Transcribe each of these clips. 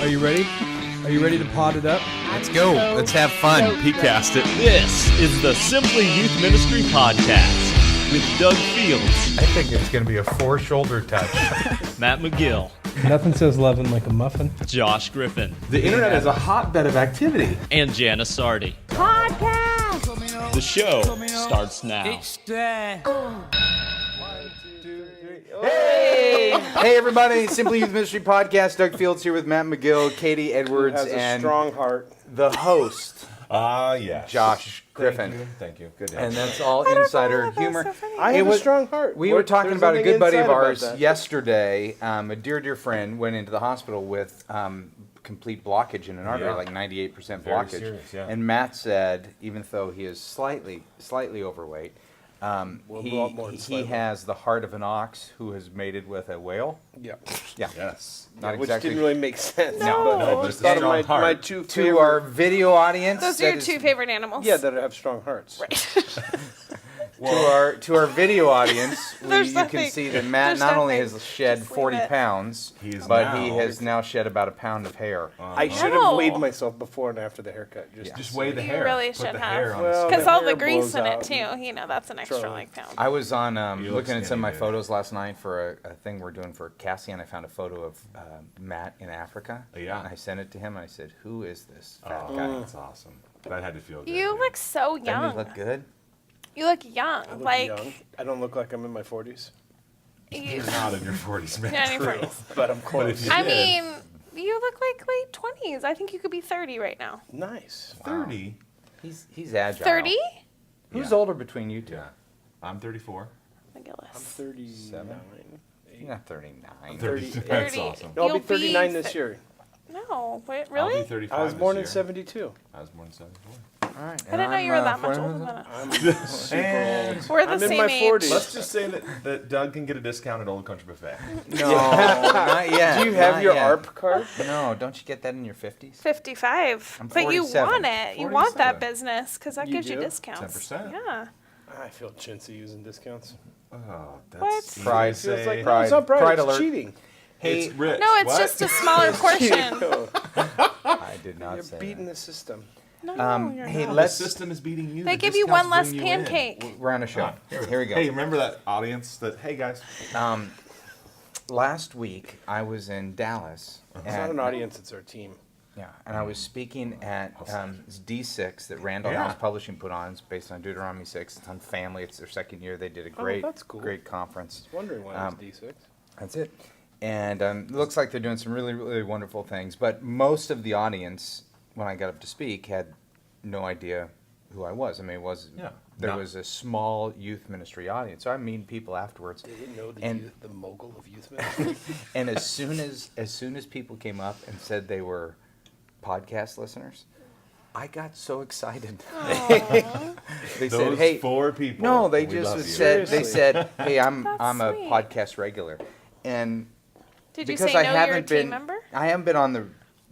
Are you ready? Are you ready to pot it up? Let's go. Let's have fun. Peatcast it. This is the Simply Youth Ministry Podcast with Doug Fields, I think it's going to be a four-shoulder touch. Matt McGill, Nothing says loving like a muffin. Josh Griffin, The internet is a hotbed of activity. and Jana Sardi. Podcast. The show starts now. Hey, everybody. Simply Youth Ministry Podcast. Doug Fields here with Matt McGill, Katie Edwards, Has a and strong heart. the host, Yes. Josh Griffin. Thank you. Good. And that's all insider humor. I It have was- a strong heart. We were talking There's about a nothing good buddy of inside about ours that. yesterday. A dear friend went into the hospital with complete blockage in an artery, Yeah. like 98% Very blockage. serious, yeah. And Matt said, even though he is slightly overweight, more than he slightly. has the heart of an ox who has mated with a whale. Yeah. Yeah, Yes. not Which exactly. didn't really make sense. No. No, but it's a Thought of strong heart. my two To favorite, our video audience, Those are that your is- two favorite animals. yeah, that have strong hearts. to our video audience, There's you can nothing. see that Matt There's not only nothing. has shed Just leave 40 it. pounds, He is but he now- has now shed about a pound of hair. I should No. have weighed myself before and after the haircut. Just weigh the You hair. really Put should the have. hair on Well, the Because the all the hair grease blows in it out. too. You know, that's an extra Totally. like pound. I was on You look looking at some of my skinny, photos last night for a thing we're doing for Cassie, and I found a photo of Matt in Africa. Yeah. And I sent it to him, and I said, "Who is this fat Oh, guy?" that's awesome. That had to feel good. You dude. look so Doesn't young. he look good? You look young. I look like young. I don't look like I'm in my 40s, you, You're not in your 40s, man. Yeah, in your 40s. but I'm But close. if you I did, mean, you look like late 20s. I think you could be 30 right now. Nice. 30. He's agile. 30? Who's Yeah. older between you two? Yeah. I'm 34. I'm McGillis. 39. You're not 39. 30. That's 30. awesome. No, I'll You'll be 39 be this year. No, wait, I'll be really? 35 I was this born in year. 72. I was born in 74. All right. I didn't know you were that much older than us. I'm super And We're the I'm in same my age. 40s. let's just say that Doug can get a discount at Old Country Buffet. No, not yet. Do you have not your yet. ARP card? No, don't you get that in your 50s? 55. I'm But you 47. want it. You want that 47. business because that You gives you do? discounts. 10%. Yeah. I feel chintzy using discounts. Oh, that's What? easy Pride. to Feels say. like Pride. no, it's not pride. Pride It's alert. cheating. Hey, It's rich. No, it's What? just a smaller portion. I did not You're say beating that. the system. No, you're Hey, not. The let's. system is beating you. They The give you discounts one less bring you in. pancake. We're on a show. Here we go. Hey, remember that audience that, hey guys. Last week, I was in Dallas. It's not an audience, it's our team. Yeah, and I was speaking at it's D6 that Randall Yeah. House Publishing put on. It's based on Deuteronomy 6. It's on family. It's their second year. They did a that's cool. great conference. I was wondering why it was D6. That's it. And it looks like they're doing some really, really wonderful things. But most of the audience, when I got up to speak, had no idea who I was. I mean, there No. was a small youth ministry audience. So I meet people afterwards. They didn't know And- the mogul of youth ministry. And as soon as people came up and said they were podcast listeners, I got so excited. They Those said, "Hey, 4 people. no." They we just love you. said, Seriously. "They said, hey, I'm That's a sweet. podcast regular," and Did you because say I no, you're a haven't team been, member? I haven't been on the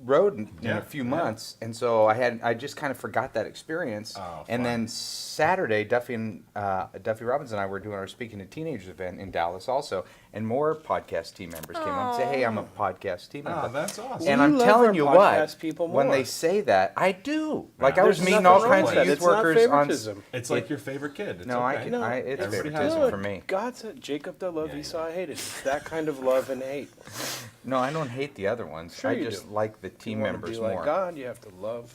road in Yeah, a few yeah. months, and so I just kind of forgot that experience. Oh, and fun. then Saturday, Duffy Robbins and I were doing our Speaking to Teenagers event in Dallas also, and more podcast team members came up and said, "Hey, I'm a podcast team member." Oh, that's awesome. And We I'm love telling our you podcast what, people when more. they say that, I do. Like Yeah. I was There's meeting nothing all wrong kinds with of that. youth It's not workers on. favoritism. It's like your favorite kid. It's No, okay. it's Everybody has favoritism it. for me. God said, Jacob that loved Yeah, Esau I hated. It's that kind of love and hate. No, I don't hate the other ones. Sure I you just do. like the team you wanna members be like more. God, you have to love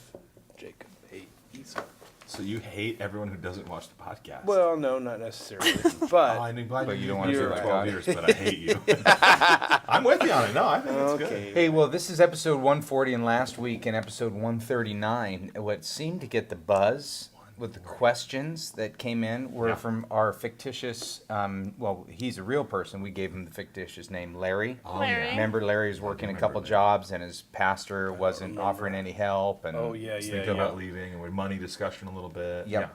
Jacob, hate Esau. So you hate everyone who doesn't watch the podcast. Well, no, not necessarily. oh, But I knew, But you don't wanna to be for like 12 God. years, but I hate you. I'm with you on it. No, I think it's good. okay. Hey, well, this is episode 140, and last week in episode 139, what seemed to get the buzz with the questions that came in were Yeah. from our fictitious, well, he's a real person. We gave him the fictitious name Larry. Larry. Remember, Larry was working a couple jobs, and his pastor wasn't offering any help. And Oh, yeah, yeah, Thinking yeah. about leaving and with money discussion a little bit. Yep.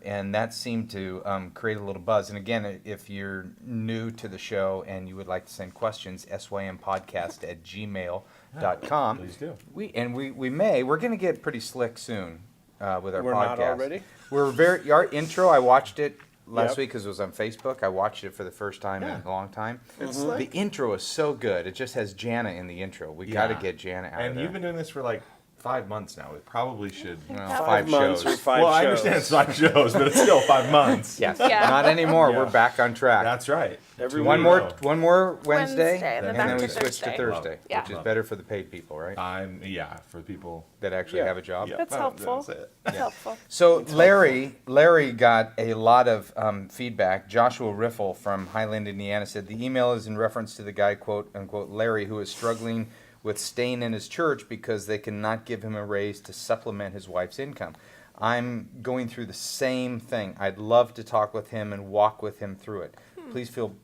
And that seemed to create a little buzz. And again, if you're new to the show and you would like to send questions, sympodcast@gmail.com. Please do. We're going to get pretty slick soon with our We're podcast. not already? Our intro, I watched it last Yep. week because it was on Facebook. I watched it for the first time in Yeah. a long time. It's The like, intro is so good. It just has Jana in the intro. We got to Yeah. get Jana out of and there. you've been doing this for like 5 months now. We probably should. Well, Yeah. 5 months shows. or 5 Well, I shows. understand it's 5 shows, but it's still 5 months. Yes. Yeah. Not anymore. Yeah. We're back on track. That's right. Every one week. more No. one more Wednesday, Wednesday, and then then back we to switch to Thursday. Thursday, Yeah. which is better for the paid people, right? For the people. That actually Yeah. have a job. Yeah, That's well, helpful. that's it. That's helpful. So Larry got a lot of feedback. Joshua Riffle from Highland, Indiana said the email is in reference to the guy, quote unquote, Larry, who is struggling with staying in his church because they cannot give him a raise to supplement his wife's income. I'm going through the same thing. I'd love to talk with him and walk with him through it. Please feel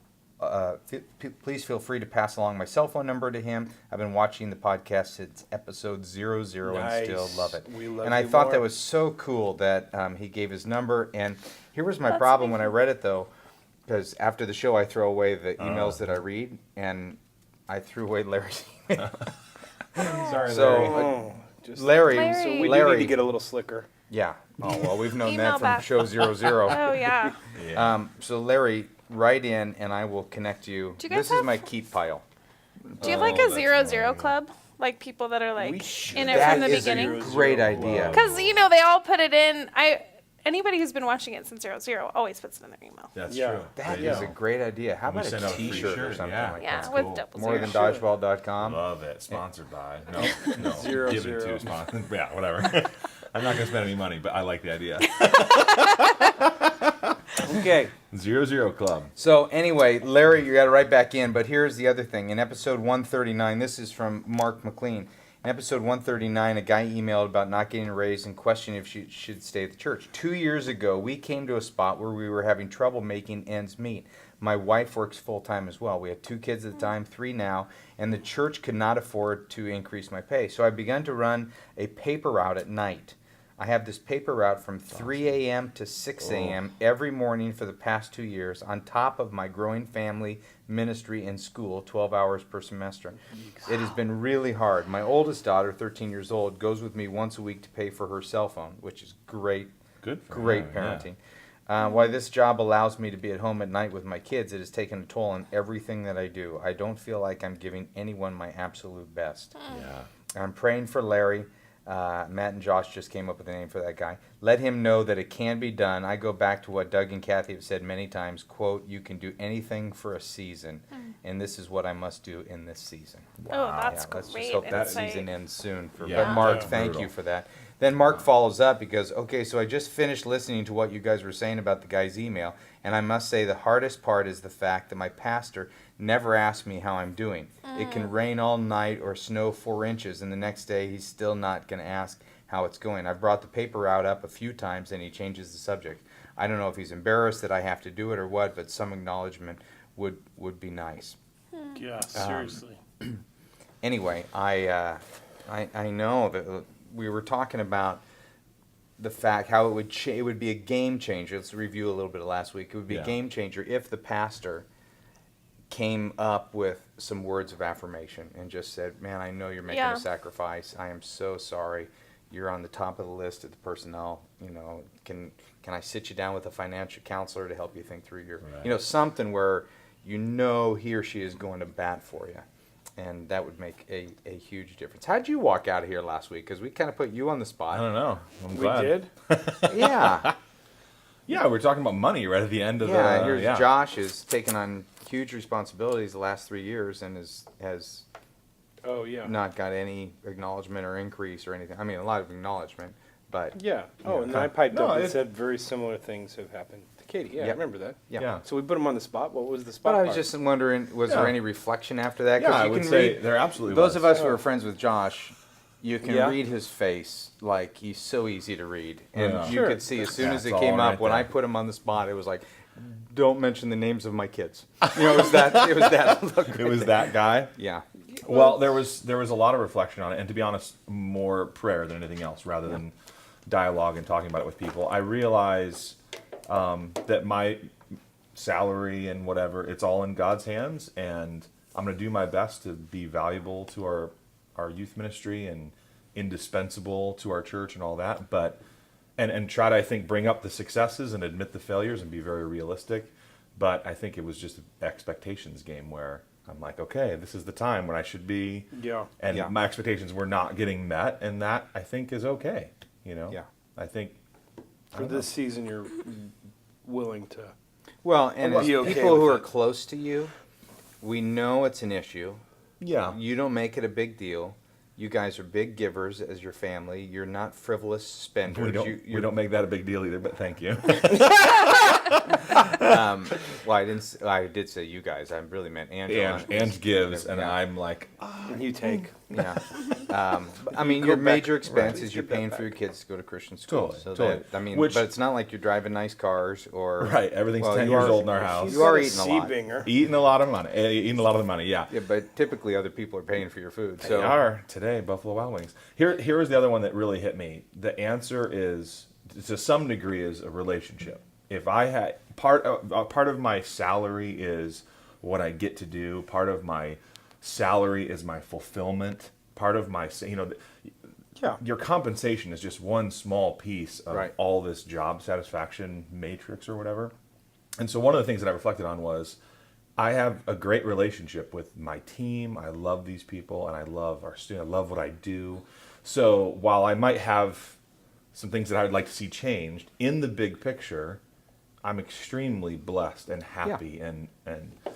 free to pass along my cell phone number to him. I've been watching the podcast since episode 00 and still Nice. love it. We love and I you thought more. that was so cool that he gave his number. And here was my That's problem when I amazing. read it, though, because after the show I throw away the emails that I read, and I threw away Larry's email. Sorry, So, Larry. Oh, just Larry, Larry. So we do Larry, need to get a little slicker. yeah. Oh well, we've known Email that from back. show 00. Oh yeah. Yeah. So Larry, write in, and I will connect you. Do you guys This is have- my keep pile. Do you have like Oh, a that's 0-0 annoying. club? Like people that are We like should. in it That from the is a beginning? great idea. Because you know they all put it in. Anybody who's been watching it since 00 always puts it in their email. That's Yeah. true. That There is you a go. great idea. How We about send a out a free T-shirt or shirt, something yeah. like Yeah, that? That's with cool. double More zero. than dodgeball.com. Love it. Sponsored by. No, 0, given 0. to sponsor. Yeah, whatever. I'm not gonna spend any money, but I like the idea. Okay. 00 Club. So anyway, Larry, you got to write back in. But here's the other thing. In episode 139, this is from Mark McLean. In episode 139, a guy emailed about not getting a raise and questioning if she should stay at the church. 2 years ago, we came to a spot where we were having trouble making ends meet. My wife works full-time as well. We had 2 kids at the time, 3 now, and the church could not afford to increase my pay. So I began to run a paper route at night. I have this paper route from 3 a.m. to 6 a.m. every morning for the past 2 years, on top of my growing family, ministry, and school, 12 hours per semester. It has been really hard. My oldest daughter, 13 years old, goes with me once a week to pay for her cell phone, which is great. Good for Great her, yeah. parenting. While this job allows me to be at home at night with my kids, it has taken a toll on everything that I do. I don't feel like I'm giving anyone my absolute best. Yeah. I'm praying for Larry. Matt and Josh just came up with a name for that guy. Let him know that it can be done. I go back to what Doug and Kathy have said many times, quote, you can do anything for a season, and this is what I must do in this season. Oh, that's Yeah, let's great. just hope that insight. season ends soon. Yeah. But Mark, Yeah. thank Brutal. you for that. Then Mark follows up because, okay, so I just finished listening to what you guys were saying about the guy's email, and I must say the hardest part is the fact that my pastor never asks me how I'm doing. It can rain all night or snow 4 inches, and the next day he's still not going to ask how it's going. I've brought the paper route up a few times, and he changes the subject. I don't know if he's embarrassed that I have to do it or what, but some acknowledgement would be nice. Yeah, seriously. Anyway, I know that we were talking about the fact how it would be a game changer. Let's review a little bit of last week. It would be Yeah. a game changer if the pastor came up with some words of affirmation and just said, "Man, I know you're making Yeah. a sacrifice. I am so sorry. You're on the top of the list at the personnel. You know, can I sit you down with a financial counselor to help you think through your, Right. something where you know he or she is going to bat for you." And that would make a huge difference. How'd you walk out of here last week? Because we kind of put you on the I spot. don't know. I'm We glad. did? Yeah. Yeah, we're talking about money right at the end of Yeah, the. here's yeah. Josh is taking on huge responsibilities the last 3 years and has Oh, yeah. not got any acknowledgement or increase or anything. I mean, a lot of acknowledgement, but Yeah. Oh, Yeah. and then I piped No, up and it- said very similar things have happened to Katie. Yeah, I Yep. remember that. yeah. Yeah. So we put him on the spot. What was the spot? But I was part? just wondering, was there Yeah. any reflection after that? Yeah, I you would can say read, there absolutely those was. of us who are friends with Josh, you can Yeah. read his face like he's so easy to read, and Yeah. you Sure. could see as soon as That's it came all up right when I there. put him on the spot, it was like, don't mention the names of my kids. It was that. It was that look. It was that guy. Yeah. Well, there was a lot of reflection on it, and to be honest, more prayer than anything else, rather than dialogue and talking about it with people. I realize that my salary and whatever, it's all in God's hands, and I'm going to do my best to be valuable to our youth ministry and indispensable to our church and all that. But and try to, I think, bring up the successes and admit the failures and be very realistic. But I think it was just an expectations game where I'm like, okay, this is the time when I should be. Yeah. And Yeah. my expectations were not getting met, and that I think is okay. Yeah. I think For this season, you're willing to. Well, and I'd as be okay people who with are it. close to you, we know it's an issue. yeah. You don't make it a big deal. You guys are big givers as your family. You're not frivolous spenders. We don't make that a big deal either, but thank you. Well, I did say you guys. I really meant Angela. and gives, and Yeah. I'm like, And you take. Yeah. I mean, go your back- major expense right. is you're Get that paying for back. your kids to go to Christian school. Totally, So totally. that, I mean, Which- but it's not like you're driving nice cars or right, everything's well, 10 you years are- old in our house. You are eating a lot. Seabinger. Eating a lot of money. Eating a lot of the money, yeah. Yeah, but typically other people are paying for your food. They So are today, Buffalo Wild Wings. Here is the other one that really hit me. The answer is, to some degree, is a relationship. If I had part of my salary is what I get to do. Part of my salary is my fulfillment. Part of my, Yeah. your compensation is just one small piece of Right. all this job satisfaction matrix or whatever. And so one of the things that I reflected on was I have a great relationship with my team. I love these people and I love our students. I love what I do. So while I might have some things that I would like to see changed, in the big picture, I'm extremely blessed and happy and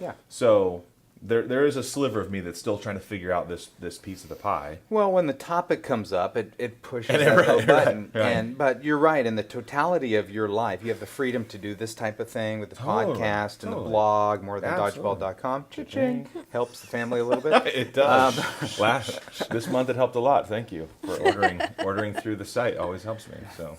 Yeah. so there is a sliver of me that's still trying to figure out this piece of the pie. well, when the topic comes up, it pushes And that right, little button. right. But you're right. In the totality of your life, you have the freedom to do this type of thing with the Totally, podcast and the totally. blog, more than Absolutely. dodgeball.com. Cha-ching. Helps the family a little bit. It does. This month it helped a lot. Thank you for ordering through the site. Always helps me. So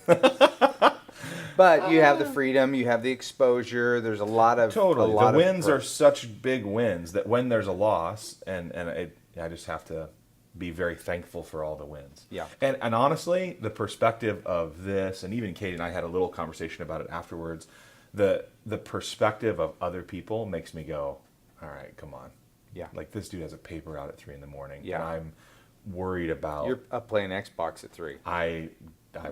But you have the freedom, you have the exposure. There's a lot of totally, A lot the wins of are such big wins that when there's a loss, I just have to be very thankful for all the wins. Yeah. And honestly, the perspective of this, and even Katie and I had a little conversation about it afterwards. The perspective of other people makes me go, all right, come on. Yeah. Like this dude has a paper out at 3 a.m. Yeah. and I'm worried about. You're up playing Xbox at 3. I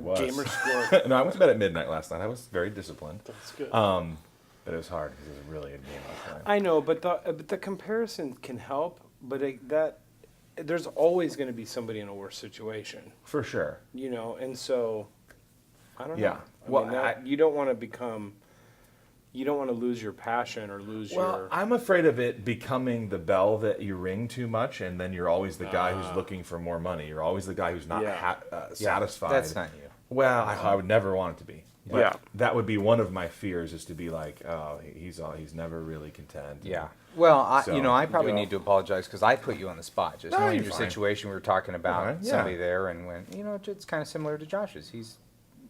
was. Gamer score. No, I went to bed at midnight last night. I was very disciplined. That's good. But it was hard because it was really a game I was playing. I know, but the comparison can help. But there's always going to be somebody in a worse situation, For sure. and so I don't know. Yeah. Well, Well, you don't want to become. You don't want to lose your passion or lose Well, your. I'm afraid of it becoming the bell that you ring too much, and then you're always the guy who's looking for more money. You're always the guy who's not Yeah. satisfied. That's not you. Well, I would never want it to be. But Yeah. that would be one of my fears, is to be like, oh, he's never really content. Yeah. Well, I So, probably yeah. need to apologize because I put you on the spot. Just No, knowing you're your fine. situation, we were talking about Fine, yeah. somebody there, and when it's kind of similar to Josh's. He's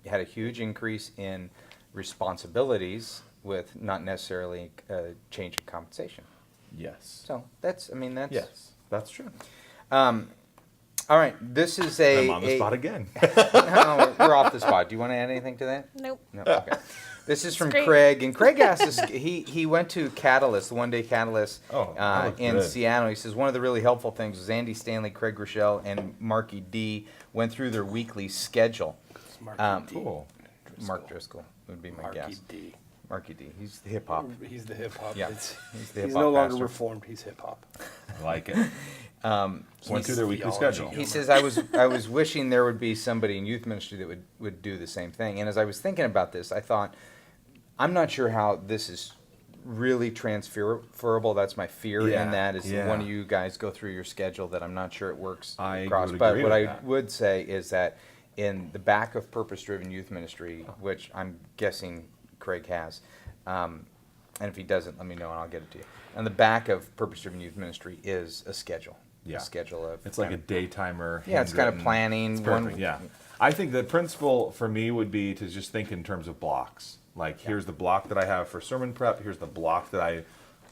had a huge increase in responsibilities with not necessarily a change in compensation. Yes. So that's. Yes, that's true. All right. This is I'm on the spot again. No, we're off the spot. Do you want to add anything to that? Nope. No. Okay. This is from great. Craig, and Craig asked us. He went to Catalyst, the one-day Catalyst Oh, that looked in good. Seattle. He says one of the really helpful things was Andy Stanley, Craig Rochelle, and Marky D went through their weekly schedule. Cool. Mark Driscoll would be my Marky guess. D. Marky D. He's the hip hop. He's the hip hop. Yeah. He's the hip no hop longer pastor. reformed. He's hip hop. I like it. Went through their weekly theology. schedule. He says I was wishing there would be somebody in youth ministry that would do the same thing. And as I was thinking about this, I thought, I'm not sure how this is really transferable. That's my fear Yeah, in that is yeah. one of you guys go through your schedule that I'm not sure it works I across. would But agree what with I that. would say is that in the back of Purpose Driven Youth Ministry, which I'm guessing Craig has, and if he doesn't, let me know and I'll get it to you. On the back of Purpose Driven Youth Ministry is a schedule. Yeah. A schedule of It's like a kind of- daytimer. Yeah, it's kind of handwritten- planning. It's perfect, One- yeah. I think the principle for me would be to just think in terms of blocks. Like, here's the block that I have for sermon prep. Here's the block that I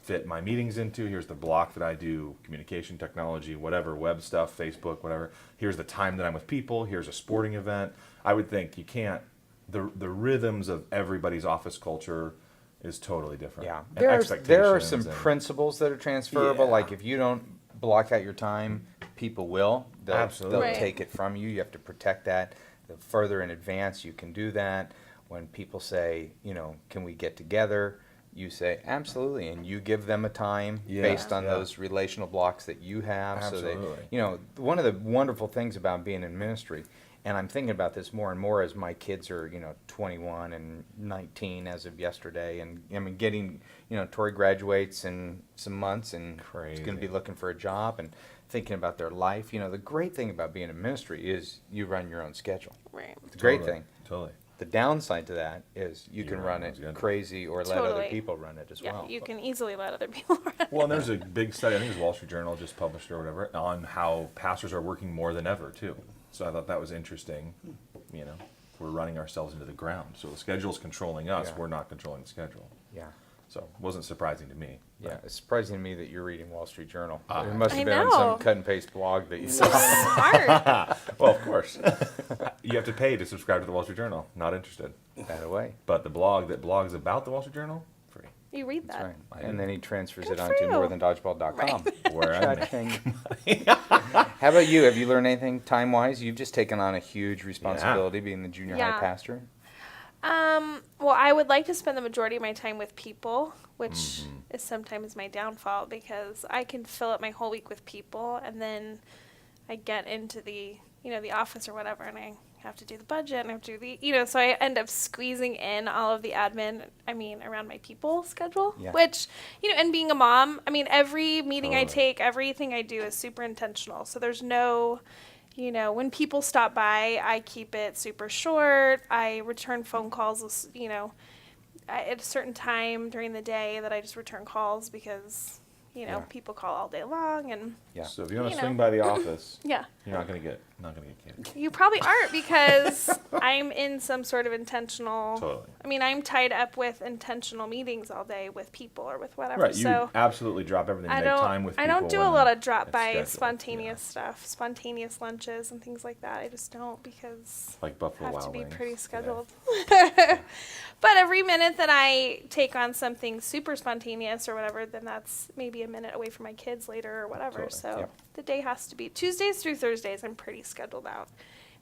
fit my meetings into. Here's the block that I do communication technology, whatever, web stuff, Facebook, whatever. Here's the time that I'm with people. Here's a sporting event. I would think you can't, the rhythms of everybody's office culture is totally different. Yeah, And there are expectations some and- principles that are transferable. Yeah. Like if you don't block out your time, people will. They'll Absolutely. Right. take it from you. You have to protect that. the further in advance you can do that. When people say, can we get together? You say, absolutely, and you give them a time based on those relational blocks that you have. Absolutely. So one of the wonderful things about being in ministry, and I'm thinking about this more and more as my kids are, 21 and 19 as of yesterday, and I mean, getting, Tori graduates in some months and is going to be looking for a job and thinking about their life. The great thing about being in ministry is you run your own schedule. Right. It's a great thing. Totally. The downside to that is you can run run it it. crazy or let other Totally. people run it as Yeah, well. you can easily let other people run. Well, and there's a big study, I think it was Wall Street Journal just published or whatever, on how pastors are working more than ever, too. So I thought that was interesting. We're running ourselves into the ground. So the schedule's controlling us. Yeah. We're not controlling the schedule. Yeah. So it wasn't surprising to me. Yeah, it's surprising to me that you're reading Wall Street Journal. Ah. It must have I been on know. some cut and paste blog that you saw. Smart. Well, of course. You have to pay to subscribe to the Wall Street Journal. Not interested. That away. But the blog that blogs about the Wall Street Journal, free. You read That's that. right. I And do. then he transfers Good it for onto you. northerndodgeball.com. Where I make Cha-ching. How about you? Have you learned anything time-wise? You've just taken on a huge responsibility being the junior high Yeah. pastor. Well, I would like to spend the majority of my time with people, which Mm-hmm. is sometimes my downfall because I can fill up my whole week with people and then I get into the office or whatever and I have to do the budget and I have to do so I end up squeezing in all of the admin, around my people schedule, Yeah. which, and being a mom, every meeting I Totally. take, everything I do is super intentional. So there's no, when people stop by, I keep it super short. I return phone calls, at a certain time during the day that I just return calls because, Yeah. people call all day long and Yeah. So if you want You to know. swing by the office, yeah. you're not gonna get kids. You probably aren't because I'm in some sort of intentional. Totally. I'm tied up with intentional meetings all day with people or with whatever. Right. You so absolutely drop everything to I make time with I people. don't do a when lot of drop it's by scheduled. spontaneous stuff, spontaneous lunches and things like that. I just don't because Like I Buffalo have Wild to be Wings pretty today. scheduled. But every minute that I take on something super spontaneous or whatever, then that's maybe a minute away from my kids later or whatever. Totally. So Yep. the day has to be Tuesdays through Thursdays. I'm pretty scheduled out,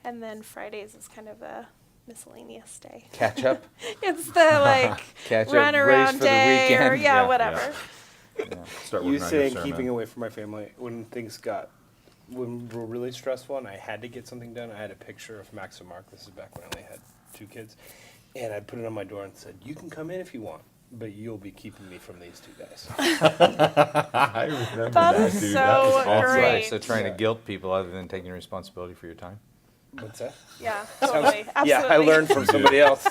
and then Fridays is kind of a miscellaneous day. Catch up. It's the Catch up, run race around for the day or weekend. yeah, Yeah, whatever. Start You working on your saying sermon. keeping away from my family when when were really stressful and I had to get something done. I had a picture of Max and Mark. This is back when I only had 2 kids, and I put it on my door and said, "You can come in if you want, but you'll be keeping me from these 2 guys." I remember That's that, dude. so That was That's awesome. great. right. So trying Yeah. to guilt people other than taking responsibility for your time. What's that? Yeah, totally. Absolutely. Yeah, I learned from somebody else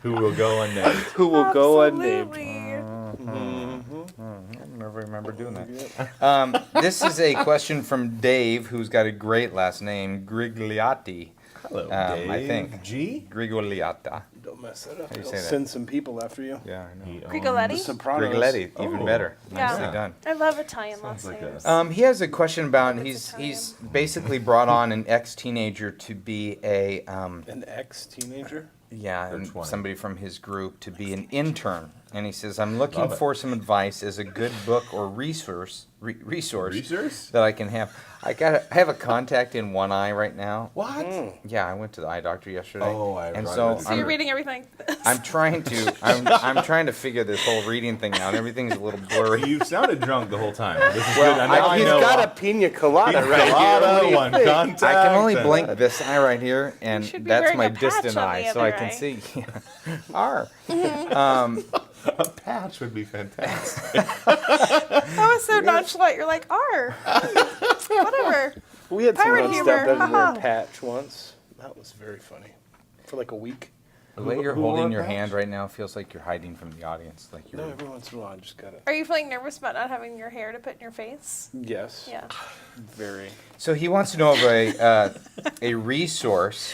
Who will go unnamed? who will go unnamed. Absolutely. I never remember doing that. This is a question from Dave, who's got a great last name, Grigliati. Hello, I think. G. Grigliata. Don't mess that up. do you They'll say that? send some people after you. Yeah, I know. The Grigoletti? Sopranos. Grigoletti, even Oh. better. Yeah. Nicely done. I love Italian last like a- names. He has a question about It's he's Italian. basically brought on an ex-teenager to be a An ex-teenager. Or and 20. somebody from his group to be an intern, and he says I'm looking Love it. for some advice as a good book or resource Resource? that I can have. I have a contact in one eye right now. What? Yeah, I went to the eye doctor yesterday. Oh, I and brought so it up. So you're I'm, reading everything. I'm trying to figure this whole reading thing out. Everything's a little blurry. You sounded drunk the whole time. This is Well, good. Now I He's know. got a pina colada right Colada, here. one contact. I can only blink this eye right here, and should be that's wearing my a patch distant on the eye, so other I can eye. see. R. A patch would be fantastic. That was so nonchalant. You're like, R. Whatever. We had someone Pirate on humor, staff that wear haha. a patch once. That was very funny. For like a week. The way you're Who wore holding a your patch? hand right now feels like you're hiding from the audience. Like you're. No, every once in a while I just gotta. Are you feeling nervous about not having your hair to put in your face? Yes. Yeah. Very. So he wants to know of a resource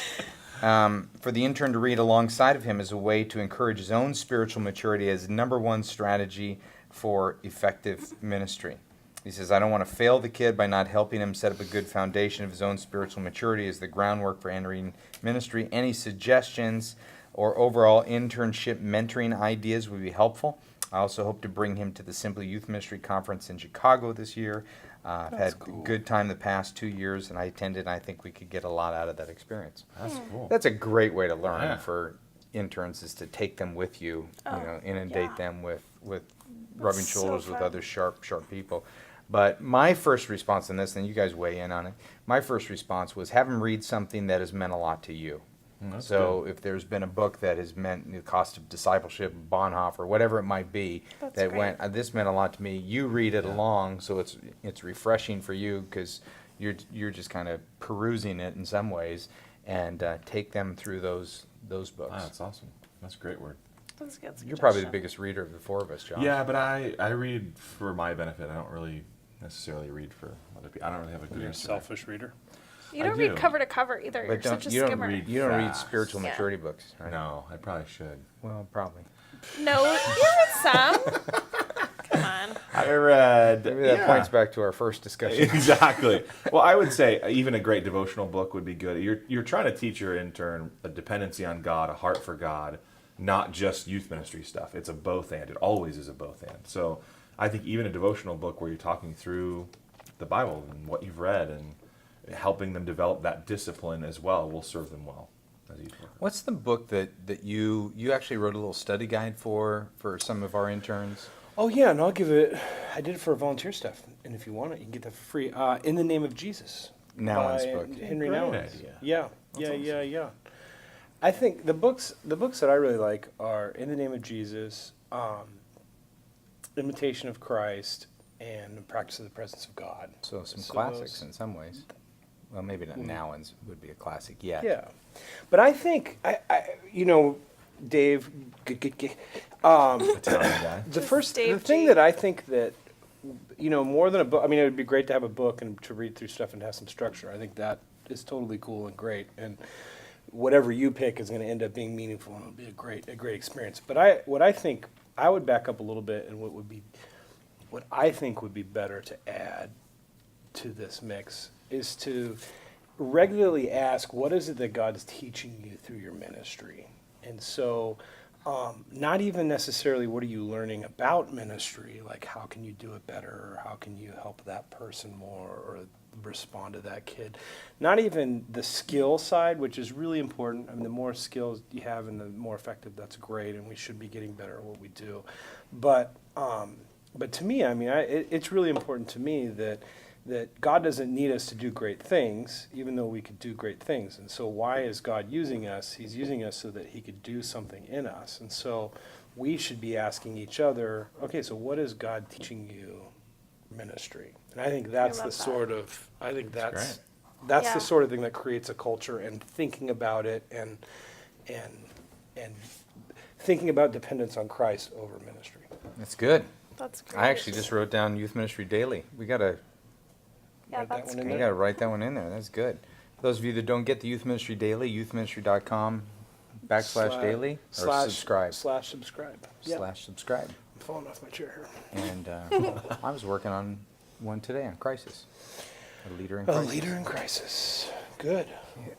for the intern to read alongside of him as a way to encourage his own spiritual maturity as #1 strategy for effective ministry. He says, I don't want to fail the kid by not helping him set up a good foundation of his own spiritual maturity as the groundwork for entering ministry. Any suggestions or overall internship mentoring ideas would be helpful. I also hope to bring him to the Simply Youth Ministry Conference in Chicago this year. I've had a good time the past 2 years, and I attended, and I think we could get a lot out of that experience. That's cool. That's a great way to learn Yeah. for interns, is to take them with you, inundate yeah. them with rubbing so shoulders with fun. other sharp people. But my first response on this, and you guys weigh in on it, my first response was have them read something that has meant a lot to you. That's So if there's been a book that has meant the cost of discipleship, Bonhoeffer, whatever it might be, That's that great. went, this meant a lot to me. You read it along, so it's refreshing for you because you're just kind of perusing it in some ways, and take them through those books. Wow, that's awesome. That's a great word. That's a good You're probably the suggestion. biggest reader of the four of us, John. Yeah, but I read for my benefit. I don't really necessarily read for other people. I don't really have a good You're a answer. selfish reader. You I don't read do. cover to cover either. You're But such a you don't skimmer. read- You don't read fast. spiritual Yeah. maturity books, right? No, I probably should. Well, probably. No, you read some. Come on. I read. Maybe that points back to our first discussion. Exactly. Well, I would say even a great devotional book would be good. You're trying to teach your intern a dependency on God, a heart for God, not just youth ministry stuff. It's a both and. It always is a both and. So I think even a devotional book where you're talking through the Bible and what you've read and helping them develop that discipline as well will serve them well as a youth worker. What's the book that you actually wrote a little study guide for some of our interns? Oh yeah, and I'll give it. I did it for volunteer stuff, and if you want it, you can get that for free. In the Name of Jesus. Nouwen's by book. Henry Great Nouwen's. idea. Yeah, yeah. I think the books that I really like are In the Name of Jesus, Imitation of Christ, and Practice of the Presence of God. So some So classics those- in some ways. Well, maybe not Nouwen's would be a classic yet. Yeah, but I think Dave. Italian guy. The thing that I think that, more than a book, I mean, it would be great to have a book and to read through stuff and have some structure. I think that is totally cool and great. And whatever you pick is going to end up being meaningful and it'll be a great experience. But what I think, I would back up a little bit, and what I think would be better to add to this mix is to regularly ask, what is it that God's teaching you through your ministry? And so, not even necessarily what are you learning about ministry, like how can you do it better, or how can you help that person more, or respond to that kid. Not even the skill side, which is really important. I mean, the more skills you have and the more effective, that's great, and we should be getting better at what we do. But to me, I mean, it's really important to me that God doesn't need us to do great things, even though we could do great things. And so why is God using us? He's using us so that he could do something in us. And so we should be asking each other, okay, so what is God teaching you ministry? And I think that's love the that. sort of, I think that's Yeah. the sort of thing that creates a culture, and thinking about it and thinking about dependence on Christ over ministry. That's good. That's great. I actually just wrote down Youth Ministry Daily. We gotta Yeah, write that that's one in we great. gotta write that one in there. That's good. For those of you that don't get the Youth Ministry Daily, youthministry.com/daily or subscribe. Slash subscribe. Yeah. Slash subscribe. I'm falling off my chair here. And I was working on one today on crisis. A leader in A crisis. leader in crisis. Good.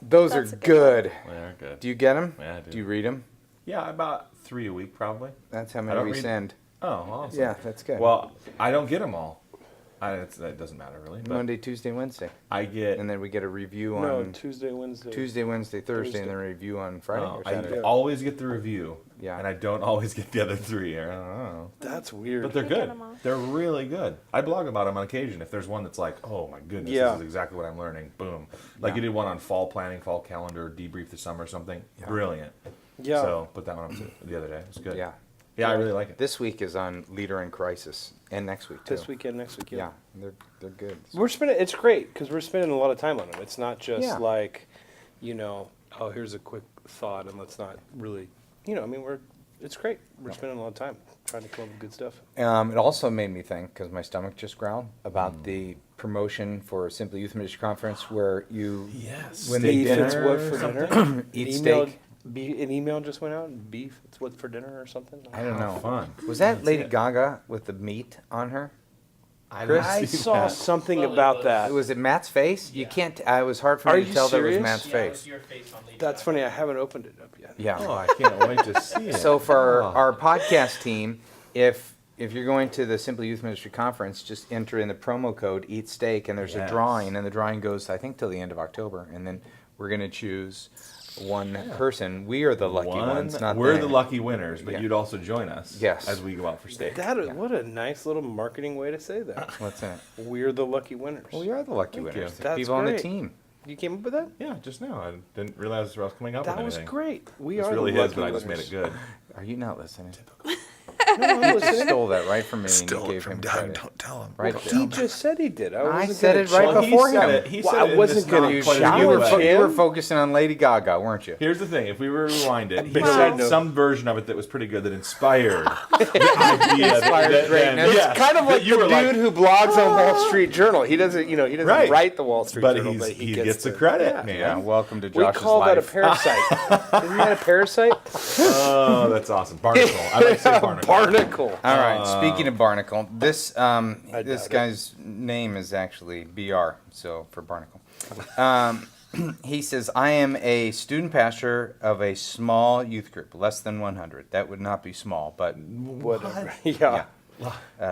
Those That's are a good good. Well, they're good. Do you get them? Yeah, I do. Do you read them? Yeah, about 3 a week probably. That's how I many don't we read- send. Oh, awesome. Yeah, that's good. Well, I don't get them all. That doesn't matter really. But Monday, Tuesday, Wednesday. I get. And then we get a review No, on Tuesday, Wednesday. Tuesday, Wednesday, Thursday, and Thursday. then a review on Friday Oh, or I Saturday. always get the review. Yeah. And I don't always get the other 3. I don't know. That's weird. But they're You get good. 'em all. They're really good. I blog about them on occasion. If there's one that's like, oh my goodness, Yeah. this is exactly what I'm learning. Boom. Like Yeah. you did one on fall planning, fall calendar, debrief the summer or something. Yeah. Brilliant. Yeah. So put that one up the other day. It's good. Yeah. Yeah, I really like it. This week is on Leader in Crisis, and next week too. This weekend, next weekend. Yeah, they're good. It's great because we're spending a lot of time on them. It's not just Yeah. like, oh, here's a quick thought, and let's not really, it's great. We're spending a lot of time trying to come up with good stuff. It also made me think, because my stomach just growled, about the promotion for Simply Youth Ministry Conference, where you when they Beef, dinner it's what for dinner? eat Email- steak. An email just went out. Beef, it's what for dinner or something. I don't know. Fun. Was that That's Lady it. Gaga with the meat on her? didn't I see saw that. something about that. Was it Matt's face? You Yeah. can't. It was hard for Are me to you tell that serious? was Matt's Yeah, it was face. your face on Lady That's Gaga. funny. I haven't opened it up yet. Yeah. Oh, I can't wait to see it. So for Oh. our podcast team, if if you're going to the Simply Youth Ministry Conference, just enter in the promo code Eat Steak, and there's a Yes. drawing, and the drawing goes, I think, till the end of October, and then we're going to choose one person. We are the lucky ones, not We're they. the lucky winners, but Yeah. you'd also join us Yes. as we go out for steak. What a nice little marketing way to say that. What's that? We're the lucky winners. Well, we are the lucky Thank winners. you. The That's people on the great. team. You came up with that? Yeah, just now. I didn't realize I was coming up That with was anything. great. We This are really the is, lucky but I just made winners. it good. Are you not listening? No, I'm You listening. stole that right from me, and you Stole it gave from him Doug. credit. Don't tell him. Right He just said he did. I wasn't said gonna it right cheat. Well, before he said him. it. He Well, said I it in wasn't this gonna not You, quite shout a you, good were way. you were focusing on Lady Gaga, weren't you? Here's the thing: if we rewind it, he Big said side note. some version of it that was pretty good that inspired the idea. Inspired greatness. Yes, Kind of that like you the were dude who blogs on Wall Street Journal. He doesn't, he doesn't Right. write the Wall Street but Journal, he's, but he gets the credit, man. Yeah, welcome to We Josh's call life. that a parasite. Isn't that a parasite? Oh, that's awesome. Barnacle. I like to say barnacle. Barnacle. All right. Speaking of Barnacle, this this doubt it. guy's name is actually BR, so for Barnacle. He says, "I am a student pastor of a small youth group, less than 100. That would not be small, but Whatever. Yeah.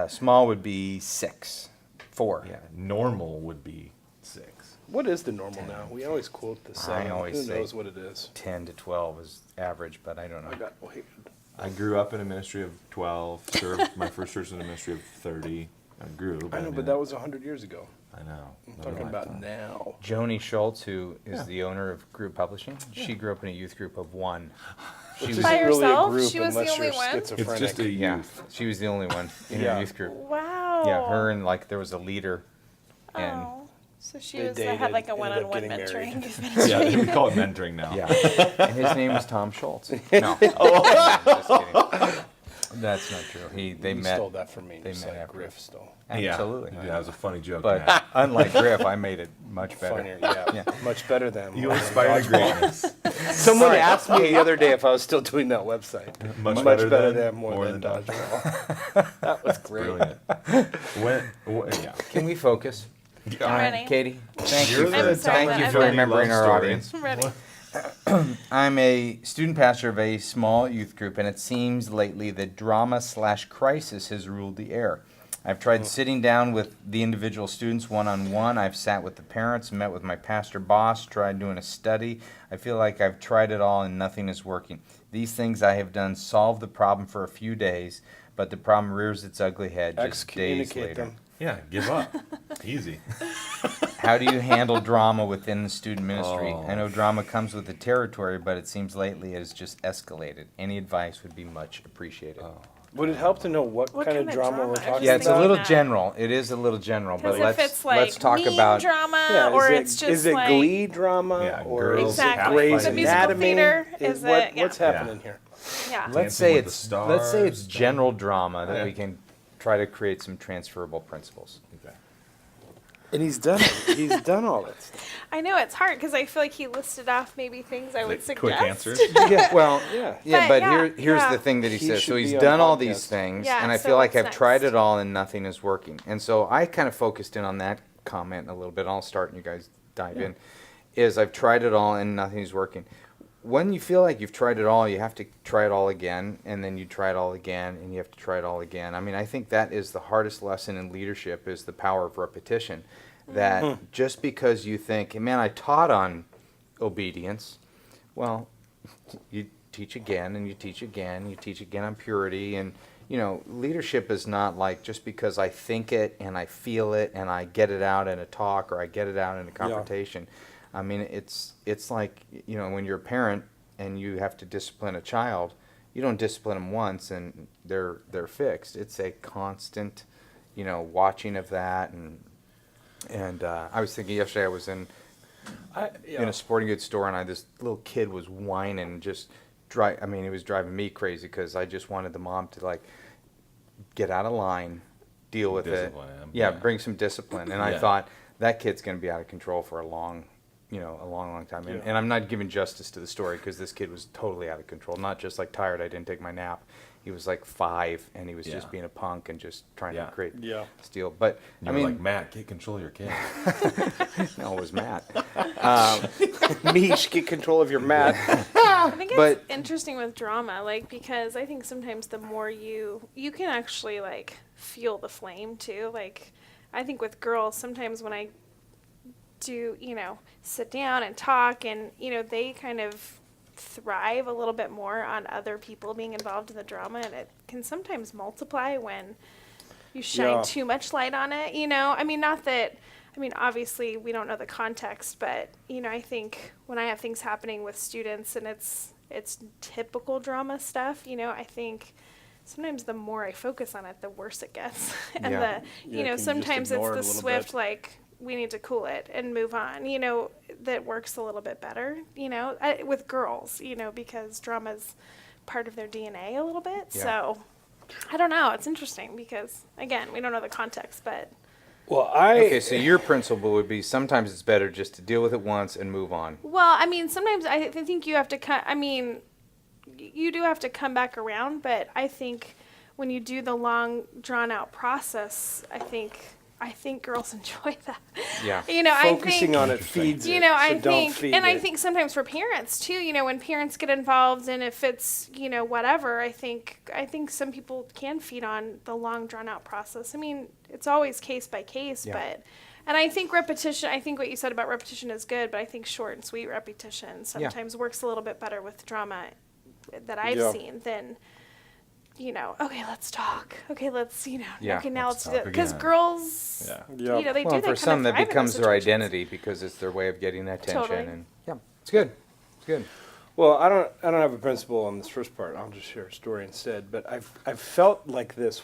small would be 4. Yeah, normal would be 6. What is the normal now? We always quote the 7. always Who say- knows what it is? 10 to 12 is average, but I don't know. Wait. I grew up in a ministry of 12. Served my first church in a ministry of 30. I grew. I know, mean, but that was 100 years ago. I know. I'm talking about now. Joni Schultz, who is Yeah. the owner of Group Publishing, she grew up in a youth group of 1. She was, By Isn't really a herself? group She was the unless only you're one? It's schizophrenic. just a youth. yeah, she was the only one in Yeah. her youth group. Wow. Yeah, her and like there was a leader, and Oh. So she They was dated, had like a ended up one-on-one getting married. mentoring. Yeah, we call it mentoring now. yeah, and his name was Tom Schultz. No, just kidding. That's not true. They You met. stole that from me. they Just met like after. Griff stole. Yeah. Absolutely. Yeah, that was a funny joke. But Matt. unlike Griff, I made it much better. Funnier, yeah. Yeah. Much better than You mine. inspired greatness. Someone asked me the other day if I was still doing that website. Much better better than more than dodgeball. That was great. Brilliant. Yeah. Can we focus? All right, ready. Katie. Thank You're you. the I'm For, sorry, thank but you I'm for ready. remembering Love our story. audience. I'm ready. I'm a student pastor of a small youth group, and it seems lately that drama/crisis has ruled the air. I've tried sitting down with the individual students one-on-one. I've sat with the parents, met with my pastor boss, tried doing a study. I feel like I've tried it all and nothing is working. These things I have done solve the problem for a few days, but the problem rears its ugly head just days Excommunicate later. them. Yeah, give up. Easy. How do you handle drama within the student ministry? Oh. I know drama comes with the territory, but it seems lately it has just escalated. Any advice would be much appreciated. Would it help to know what What kind of kind of drama drama? we're I talking was Yeah, it's a thinking little that. general. It is a little general, but Because if it's like let's talk mean about drama Yeah, or is it, it's just is it like Glee drama Yeah, or girls is it Exactly. Grey's Is it musical Anatomy? theater? Is what, it- yeah. What's happening here? yeah. let's Dancing say with the it's Stars, general drama that Yeah. we can try to create some transferable principles. And he's done it. He's done all that stuff. I know it's hard because I feel like he listed off maybe things I would Like suggest. quick answers. Yeah, well, yeah. Yeah, But but yeah, here's yeah. the thing that he He says. should So he's be on done all podcast. these things, Yeah, and I so feel like what's I've tried next? it all and nothing is working. And so I kind of focused in on that comment a little bit. I'll start and you guys dive in. Is I've tried it all and nothing's working. When you feel like you've tried it all, you have to try it all again, and then you try it all again, and you have to try it all again. I mean, I think that is the hardest lesson in leadership is the power of repetition. That just because you think, hey, man, I taught on obedience, well, you teach again, and you teach again, you teach again on purity, and you know, leadership is not like just because I think it and I feel it and I get it out in a talk or I get it out in a confrontation. I mean, it's like, you know, when you're a parent and you have to discipline a child, you don't discipline them once and they're fixed. It's a constant, you know, watching of that. And I was thinking yesterday I was in a sporting goods store and this little kid was whining, he was driving me crazy because I just wanted the mom to like get out of line, deal with Discipline it. him, Yeah, yeah. bring some discipline. And I Yeah. thought that kid's going to be out of control for a long time. And I'm not giving justice to the story because this kid was totally out of control. Not just like tired, I didn't take my nap. he was like 5 and he was Yeah. just being a punk and just trying Yeah. to create Yeah. steel. But You I were mean, like, Matt, get control of your kid. no, it was Matt. Mish, get control of your mat. I think it's But- interesting with drama, like, because I think sometimes the more you can actually like feel the flame too. Like, I think with girls, sometimes when I do, sit down and talk, and they kind of thrive a little bit more on other people being involved in the drama, and it can sometimes multiply when you shine Yeah. too much light on it. I mean, not that. I mean, obviously, we don't know the context, but I think when I have things happening with students and it's typical drama stuff, I think sometimes the more I focus on it, the worse it gets. And Yeah. Yeah, can you just sometimes it's ignore the it a little swift, bit? like, we need to cool it and move on, that works a little bit better, with girls, because drama's part of their DNA a little bit. Yeah. So I don't know. It's interesting because, again, we don't know the context, but Well, Okay, so your principle would be sometimes it's better just to deal with it once and move on. well, I mean, sometimes I think you have to you do have to come back around, but I think when you do the long, drawn out process, I think girls enjoy that. Yeah. focusing on it feeds it. I so don't think, feed and I it. think sometimes for parents too, when parents get involved, and if it's, whatever, I think some people can feed on the long, drawn out process. I mean, it's always case by case, Yeah. and I think repetition, I think what you said about repetition is good, but I think short and sweet repetition sometimes works a little bit better with drama that I've Yeah. seen than, okay, let's talk. Okay, let's, Yeah, okay, now let's do talk that. Because again. girls, Yeah. Yeah. they Well, do and that for some, that thrive in those becomes their situations. identity because it's their way of getting that attention. Totally. And yeah, it's good. It's good. Well, I don't have a principle on this first part. I'll just share a story instead. But I've felt like this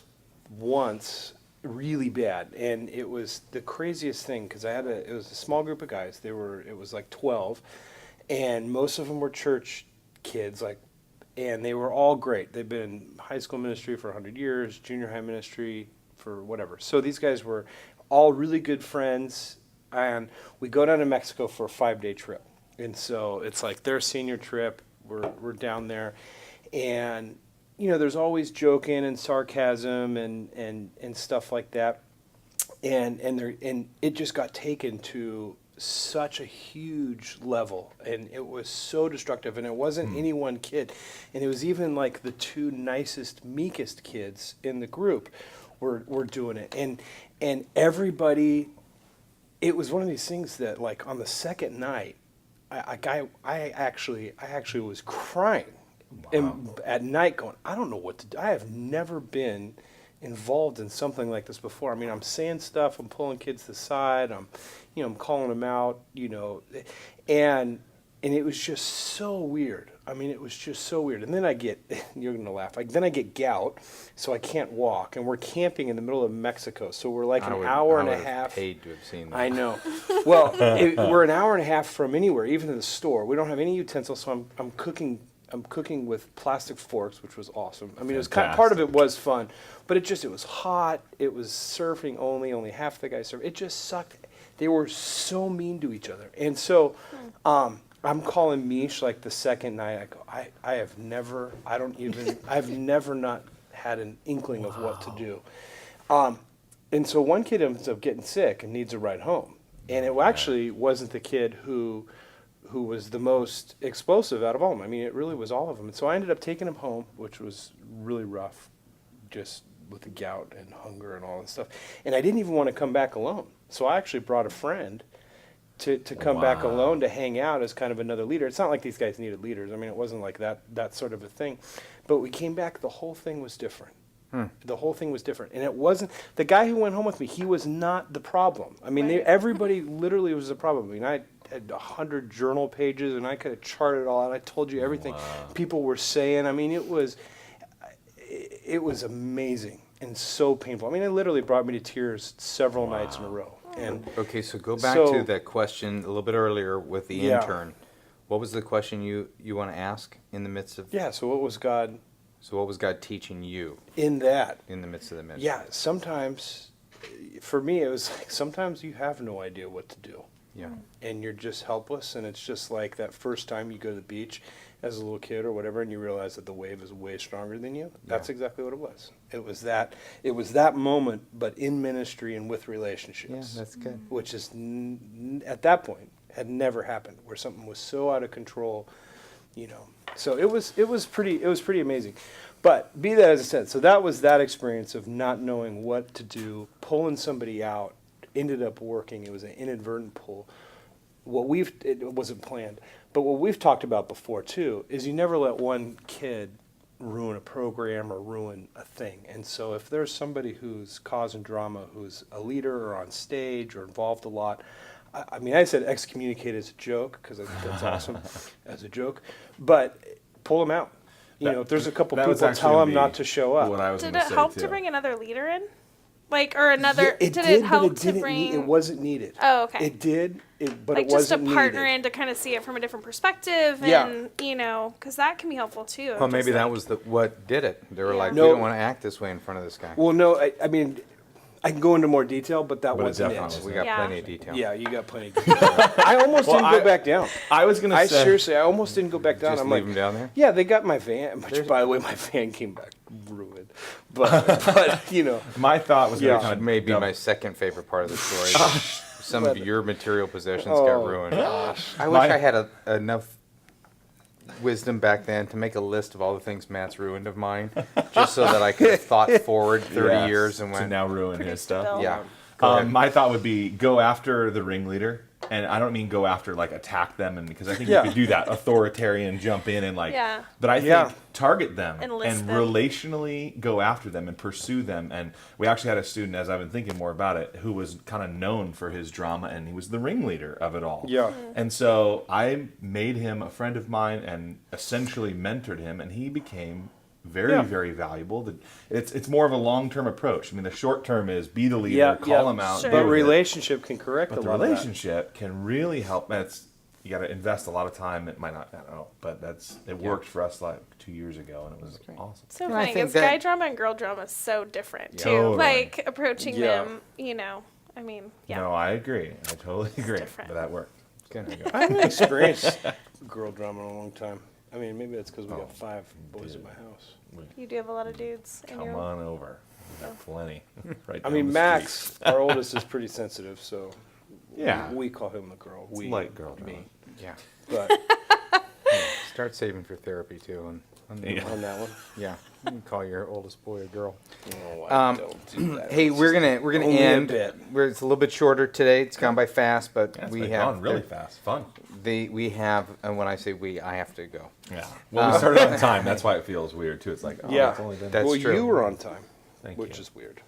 once really bad, and it was the craziest thing because it was a small group of guys. It was like 12, and most of them were church kids, and they were all great. They've been in high school ministry for 100 years, junior high ministry for whatever. So these guys were all really good friends, and we go down to Mexico for a 5-day trip. And so it's like their senior trip. We're down there, and there's always joking and sarcasm and stuff like that. And it just got taken to such a huge level, and it was so destructive, and it wasn't any one kid, and it was even like the two nicest, meekest kids in the group were doing it, and everybody. It was one of these things that, like, on the second night, I actually was crying at night, going, I don't know what to do. I have never been involved in something like this before. I mean, I'm saying stuff, I'm pulling kids to the side, I'm calling them out, and it was just so weird. I mean, it was just so weird. And then you're gonna laugh. Then I get gout, so I can't walk, and we're camping in the middle of Mexico, so we're like an hour and a half. Paid to have seen that. I know. Well, we're an hour and a half from anywhere, even to the store. We don't have any utensils, so I'm cooking. I'm cooking with plastic forks, which was awesome. I mean, it was part of it was fun, but it was hot. It was surfing only half the guys surfed. It just sucked. They were so mean to each other, and so I'm calling Mish like the second night. I go, I've never not had an inkling of what to do. And so one kid ends up getting sick and needs a ride home, and it actually wasn't the kid who was the most explosive out of all of them. I mean, it really was all of them. And so I ended up taking him home, which was really rough, just with the gout and hunger and all that stuff. And I didn't even want to come back alone. So I actually brought a friend to come back alone to hang out as kind of another leader. It's not like these guys needed leaders. I mean, it wasn't like that sort of a thing. But we came back, the whole thing was different. The whole thing was different. And it wasn't, the guy who went home with me, he was not the problem. I mean, everybody literally was the problem. I mean, I had 100 journal pages, and I could have charted it all out. I told you everything people were saying. I mean, it was amazing and so painful. I mean, it literally brought me to tears several nights in a row. And Okay, so go back So- to that question a little bit earlier with the Yeah. intern. What was the question you want to ask in the midst of? yeah, so what was God So what was God teaching you in that? in the midst of the ministry? Yeah, sometimes, for me, it was like sometimes you have no idea what to do. Yeah. and you're just helpless, and it's just like that first time you go to the beach as a little kid or whatever, and you realize that the wave is way stronger than you. That's exactly what it was. It was that moment, but in ministry and with Yeah, relationships, that's good. which is at that point had never happened, where something was so out of control, you know. So it was pretty amazing. But be that as it said, so that was that experience of not knowing what to do, pulling somebody out, ended up working. It was an inadvertent pull. It wasn't planned, but what we've talked about before too is you never let one kid ruin a program or ruin a thing. And so if there's somebody who's causing drama, who's a leader or on stage or involved a lot, I mean, I said excommunicate as a joke because I think that's awesome as a joke, but pull them out. You know, if there's a couple That was people, actually tell gonna them not be to show up. What I was Did gonna it say, help too. to bring another leader in? Like, or another, Yeah, it did it but help it to didn't bring, it wasn't needed. Oh, okay. It did, but like it just a wasn't partner needed. in to kind of see it from a different perspective Yeah. and, you know, because that can be helpful too. Well, maybe just that like- was what did it. They were Yeah. like, No. we don't want to act this way in front of this guy. Well, no, I mean, I can go into more detail, but that But it wasn't definitely it. We got Yeah. plenty of detail. Yeah, you got plenty of detail. I almost Well, didn't go I- back down. I was gonna I say. seriously, I almost didn't go back down. Just I'm leave like, him down there? yeah, they got my van, which by the way, my van came back ruined. But you know, My thought was Yeah. going to That kind of may be my second favorite part of the story. that Some of your material possessions got ruined. I wish I had enough wisdom back then to make a list of all the things Matt's ruined of mine, just so that I could have thought forward 30 years and to went, now ruin his stuff. yeah. Go ahead. My thought would be go after the ringleader, and I don't mean go after like attack them, and because I think Yeah. you could do that authoritarian jump in and like. Yeah. But I think Yeah. target them Enlist and them. relationally go after them and pursue them. And we actually had a student, as I've been thinking more about it, who was kind of known for his drama, and he was the ringleader of it all. Yeah. And so I made him a friend of mine and essentially mentored him, and he became very, Yeah. very valuable. It's more of a long-term approach. I mean, the short term is be the leader, Yeah, call yeah. him out. Sure. deal but with it. relationship can correct But a the lot of that. relationship can really help. And you got to invest a lot of time. It might not, I don't know, but it worked for us like 2 years ago, and it was awesome. So And I funny think because that- guy drama and girl drama is so different too. Totally. Like approaching Yeah. them, you know. I mean, yeah. No, I agree. I totally agree. different. But that worked. Good. I haven't experienced girl drama in a long time. I mean, maybe that's because we got 5 boys at my house. You do have a lot of dudes in Come your on over. Plenty. Right. I down mean, the Max, street. our oldest, is pretty sensitive, so Yeah. we call him the girl. We, light girl drama. me. Yeah. But Start saving for therapy too. Yeah. on that one, Yeah. You can call your oldest boy a girl. no, I Um, don't do that. Hey, It's we're just gonna only a end. bit. It's a little bit shorter today. It's gone by fast, but Yeah, it's we been have gone really fast. Fun. we have, and when I say we, I have to go. Yeah. Well, we started on time. That's why it feels weird too. It's like, oh, Yeah. it's only been. That's well, true. you were on time, Thank which you. is weird.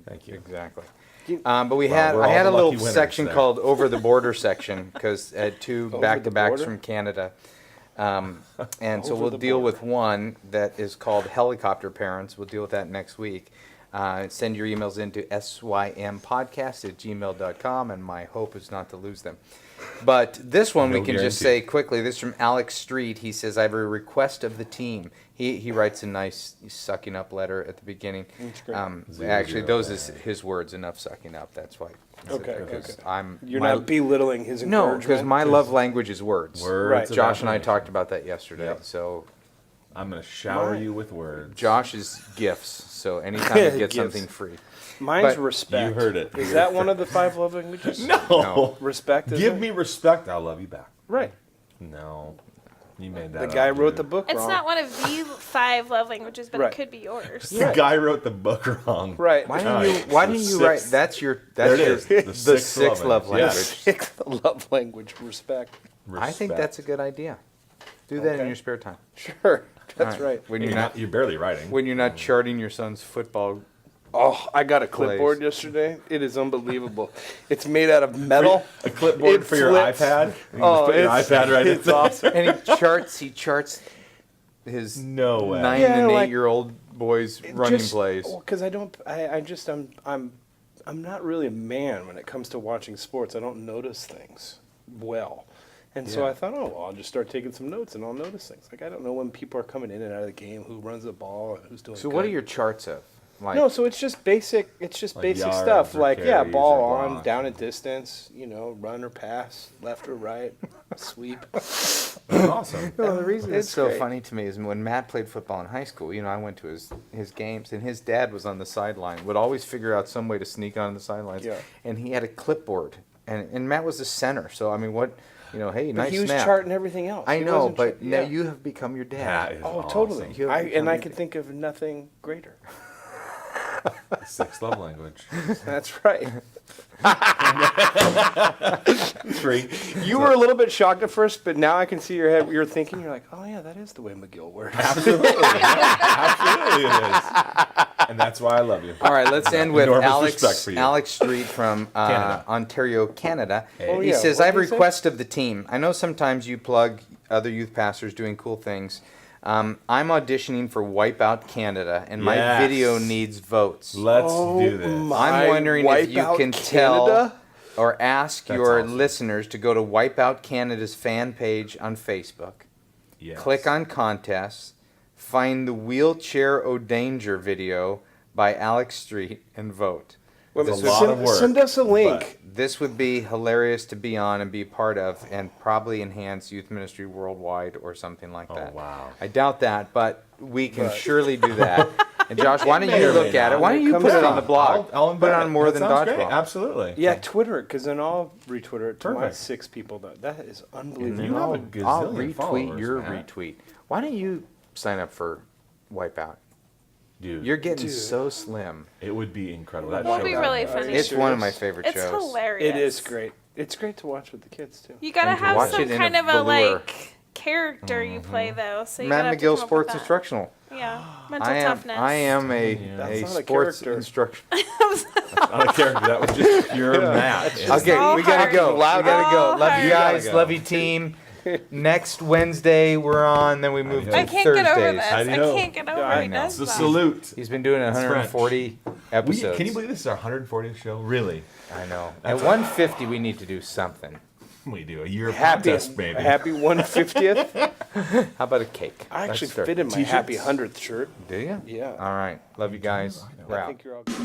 Thank you. Exactly. You- But we Well, had we're I all had a the little lucky winners section there. called Over the Border section because I had 2 Over back to the backs border? from Canada. And so Over we'll the deal border. with one that is called Helicopter Parents. We'll deal with that next week. Send your emails into sympodcast@gmail.com, and my hope is not to lose them. But this one we No can just guarantee. say quickly. This is from Alex Street. He says, I have a request of the team. He writes a nice sucking up letter at the beginning. That's great. Actually, those is his words, enough sucking up. That's why. Okay, Because okay. I'm You're my- not belittling his no, encouragement. because my love language is words. Words Right. of Josh and I affirmation. talked about that yesterday. Yep. So I'm gonna shower Mine. you with words. Josh is gifts. So anytime you get Gifts. something free. Mine's but respect. you heard it. Is that one of the 5 love languages? No. Respect. Is Give it? me respect. I'll love you back. right. No. You made that The up, guy wrote dude. the book It's wrong. not one of the 5 love languages, but Right. it could be yours. The guy wrote the book wrong. Right. Why didn't you? Why The didn't you write? sixth- That's your. There That's it your. is. The sixth love language. Yes. Sixth love language. Respect. I think that's a good idea. Do that in Okay. your spare time. Sure. That's All right. When You're you're not. You're barely writing. When you're not charting your son's football. Oh, I got a clipboard yesterday. It is unbelievable. It's made out of metal. A clipboard It for your flips. iPad. You can Oh, just put your it's- iPad right it's in. awesome. And he charts his No way. 9 Yeah, and like- 8-year-old boys running plays. Because I'm not really a man when it comes to watching sports. I don't notice things well. And so Yeah. I thought, oh, well, I'll just start taking some notes and I'll notice things. Like, I don't know when people are coming in and out of the game, who runs the ball, and who's doing So good. what are your charts of? Like, No, so it's just basic. It's just Like basic yards stuff, or like carries ball or on, block. down at distance, run or pass, left or right, sweep. That's awesome. No, the reason it's so great. funny to me is when Matt played football in high school, I went to his games, and his dad was on the sideline, would always figure out some way to sneak on the sidelines. Yeah. And he had a clipboard, and Matt was the center. So, I mean, hey, But nice he was snap. charting everything else. I He know, wasn't but now yeah. you have become your That dad. is Oh, awesome. totally. You have become I your could dad. think of nothing greater. Sixth love language. That's right. 3. You were a little bit shocked at first, but now I can see your head. You're thinking, you're like, oh yeah, that is the way McGill works. Absolutely. Absolutely it is. And that's why I love you. All right, let's end with Enormous respect Alex for you. Alex Street from Canada. Ontario, Canada. Oh, He yeah. says, What I have a did he say? request of the team. I know sometimes you plug other youth pastors doing cool things. I'm auditioning for Wipeout Canada, and my Yes. video needs votes. Let's do this. I'm wondering if you Wipeout can Canada? tell or ask That's your awesome. listeners to go to Wipeout Canada's fan page on Facebook. Yes. Click on contests, find the Wheelchair O'Danger video by Alex Street, and vote. Well, It's a lot of work, Send us a link. This would be hilarious to be on and be part of, and probably enhance youth ministry worldwide or something like that. wow. I doubt that, but we can surely do that. And Josh, why don't may you or may look at it? not. Why don't you Comes put it out. on the blog? I'll put it embed on more That than sounds great. dodgeball. Absolutely. Yeah, Twitter it, because then I'll retwitter it to my Perfect. 6 people. That is And unbelievable. then You have a I'll gazillion retweet followers, your Matt. retweet. Why don't you sign up for Wipeout? Dude, You're getting Dude. so slim. it would be incredible. That It would show be got really me. funny. It's one of my serious? favorite It's shows. hilarious. It is great. It's great to watch with the kids too. You gotta And to have watch some it in kind a of a velour. like character you play though. So you Matt gotta have to McGill come up with Sports that. Instructional. Yeah, mental I am. toughness. I am a That's not a sports character. instructor. Not a character. That was just pure Matt. Okay, all we gotta hard. go. We gotta go. All Love you hard. guys. Gotta go. Love you, team. Next Wednesday we're on. Then we move to I can't Thursdays. get over this. How I do you know? can't get over I he know. does It's the that. salute. He's been doing 140 episodes. Can you believe this is our 140th show? Really? I know. At 150, we need to do something. We do a year of Happy, contest, maybe. happy 150th. How about a cake? I actually Let's start. fit in my T-shirts? happy 100th shirt. Do you? Yeah. All right. Love you guys. We're I out. think you're all good.